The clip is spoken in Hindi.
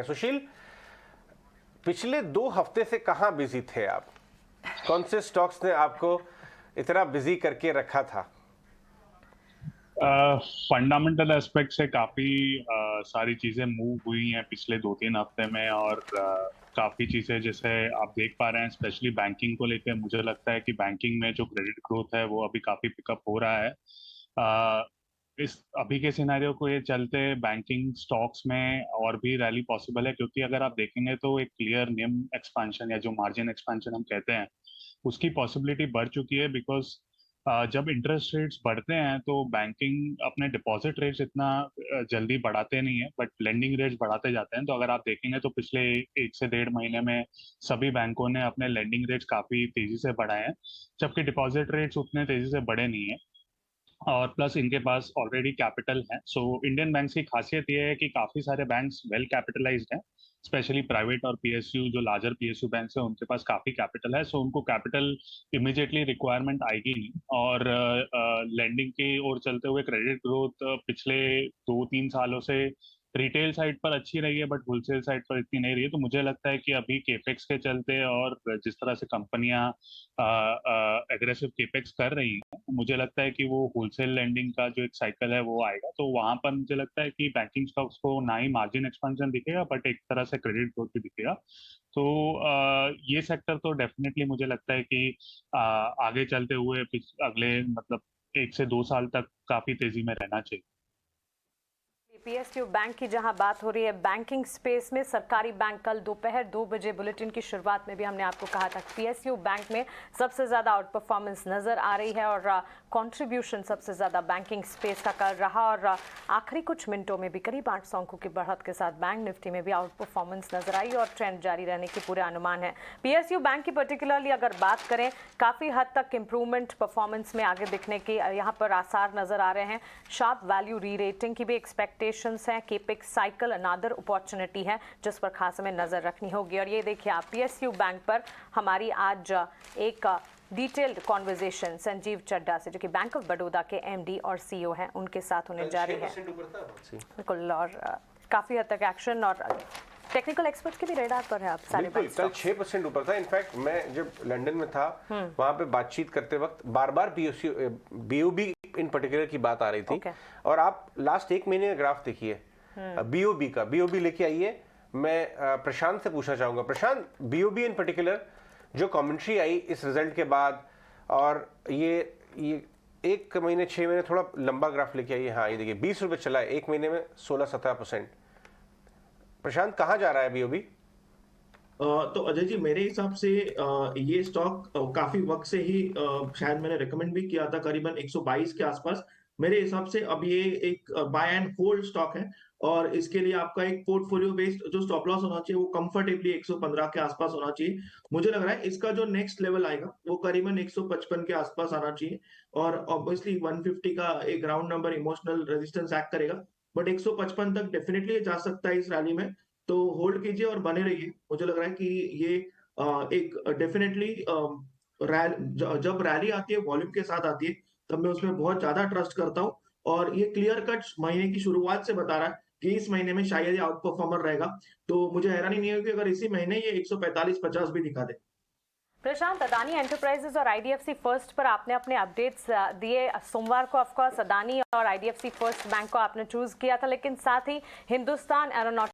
हैं। सुशील, पिछले 2 हफ्ते से कहाँ बिजी थे आप? कौन से स्टॉक्स ने आपको इतना बिजी करके रखा था? फंडामेंटल एस्पेक्ट से काफी सारी चीजें मूव हुई हैं पिछले 2-3 हफ्ते में, और काफी चीजें जैसे आप देख पा रहे हैं, स्पेशली बैंकिंग को लेकर मुझे लगता है कि बैंकिंग में जो क्रेडिट ग्रोथ है वो अभी काफी पिकअप हो रहा है। इस अभी के सिनेरियो को ये चलते बैंकिंग स्टॉक्स में और भी रैली पॉसिबल है, क्योंकि अगर आप देखेंगे तो एक क्लियर निम एक्सपेंशन या जो मार्जिन एक्सपेंशन हम कहते हैं उसकी पॉसिबिलिटी बढ़ चुकी है। बिकॉज जब इंटरेस्ट रेट्स बढ़ते हैं तो बैंकिंग अपने डिपॉजिट रेट्स इतना जल्दी बढ़ाते नहीं है, बट लेंडिंग रेट्स बढ़ाते जाते हैं। तो अगर आप देखेंगे तो पिछले 1 से 1.5 महीने में सभी बैंकों ने अपने लेंडिंग रेट्स काफी तेजी से बढ़ाए हैं, जबकि डिपॉजिट रेट्स उतने तेजी से बढ़े नहीं है। और प्लस इनके पास ऑलरेडी कैपिटल है। सो इंडियन बैंक्स की खासियत ये है कि काफी सारे बैंक्स वेल कैपिटलाइज्ड हैं, स्पेशली प्राइवेट और पीएसयू जो लार्जर पीएसयू बैंक्स हैं उनके पास काफी कैपिटल है। सो उनको कैपिटल इमीडिएटली रिक्वायरमेंट आएगी नहीं। और लैंडिंग की ओर चलते हुए क्रेडिट ग्रोथ पिछले 2-3 सालों से रिटेल साइड पर अच्छी रही है, बट होलसेल साइड पर इतनी नहीं रही है। तो मुझे लगता है कि अभी केपेक्स के चलते और जिस तरह से कंपनियां एग्रेसिव केपेक्स कर रही हैं, मुझे लगता है कि वो होलसेल लेंडिंग का जो एक साइकिल है वो आएगा। तो वहां पर मुझे लगता है कि बैंकिंग स्टॉक्स को ना ही मार्जिन एक्सपेंशन दिखेगा, बट एक तरह से क्रेडिट ग्रोथ भी दिखेगा। तो ये सेक्टर तो डेफिनेटली मुझे लगता है कि आगे चलते हुए अगले मतलब 1 से 2 साल तक काफी तेजी में रहना चाहिए। पीएसयू बैंक की जहां बात हो रही है, बैंकिंग स्पेस में सरकारी बैंक कल दोपहर 2 बजे बुलेटिन की शुरुआत में भी हमने आपको कहा था पीएसयू बैंक में सबसे ज़्यादा आउट परफॉर्मेंस नज़र आ रही है और कंट्रीब्यूशन सबसे ज़्यादा बैंकिंग स्पेस का कर रहा। और आखिरी कुछ मिनटों में भी करीब 800 अंकों की बढ़त के साथ बैंक निफ्टी में भी आउट परफॉर्मेंस नजर आई और ट्रेंड जारी रहने के पूरे अनुमान है। पीएसयू बैंक की पर्टिकुलरली अगर बात करें, काफ़ी हद तक इंप्रूवमेंट परफॉर्मेंस में आगे दिखने के यहाँ पर आसार नजर आ रहे हैं। शार्प वैल्यू री रेटिंग की भी एक्सपेक्टेशंस हैं। केपेक्स साइकिल अनादर अपॉर्चुनिटी है जिस पर खास हमें नजर रखनी होगी। और ये देखिए आप पीएसयू बैंक पर हमारी आज एक डिटेल्ड कॉन्वर्जेशन संजीव चड्ढा से, जो कि बैंक ऑफ बड़ौदा के एमडी और सीईओ हैं, उनके साथ होने जा रही है। बिल्कुल, और काफी हद तक एक्शन और टेक्निकल एक्सपर्ट्स के भी रेडार पर है आप सारे। कल 6% ऊपर था। इनफैक्ट मैं जब लंदन में था वहां पे बातचीत करते वक्त बार बार बीओबी इन पर्टिकुलर की बात आ रही थी। और आप लास्ट 1 महीने का ग्राफ देखिए बीओबी का, बीओबी लेके आइए। मैं प्रशांत से पूछना चाहूंगा, प्रशांत, बीओबी इन पर्टिकुलर जो कमेंट्री आई इस रिजल्ट के बाद, और ये 1 महीने 6 महीने थोड़ा लंबा ग्राफ लेके आइए। हाँ, ये देखिए 20 रुपए चला है 1 महीने में, 16-17%। प्रशांत, कहाँ जा रहा है बीओबी? तो अजय जी, मेरे हिसाब से ये स्टॉक काफी वक्त से ही शायद मैंने रिकमेंड भी किया था, करीबन 122 के आसपास। मेरे हिसाब से अब ये एक बाय एंड होल्ड स्टॉक है और इसके लिए आपका एक पोर्टफोलियो बेस्ड जो स्टॉप लॉस होना चाहिए वो कंफर्टेबली 115 के आसपास होना चाहिए। मुझे लग रहा है इसका जो नेक्स्ट लेवल आएगा वो करीबन 155 के आसपास आना चाहिए। और ऑब्वियसली 150 का एक round number emotional resistance act करेगा, बट 155 तक डेफिनेटली जा सकता है इस रैली में। तो होल्ड कीजिए और बने रहिए। मुझे लग रहा है कि ये एक डेफिनेटली जब रैली आती है वॉल्यूम के साथ आती है तब मैं उसमें बहुत ज्यादा ट्रस्ट करता हूँ। और ये क्लियर कट महीने की शुरुआत से बता रहा है कि इस महीने में शायद ये आउट परफॉर्मर रहेगा। तो मुझे हैरानी नहीं होगी अगर इसी महीने ये 145-50 भी दिखा दे। प्रशांत, अदानी एंटरप्राइजेस और आईडीएफसी फर्स्ट पर आपने अपने अपडेट्स दिए। सोमवार को ऑफकोर्स अदानी और आईडीएफसी फर्स्ट बैंक को आपने चूज किया था, लेकिन साथ ही हिंदुस्तान एरोनॉटिक्स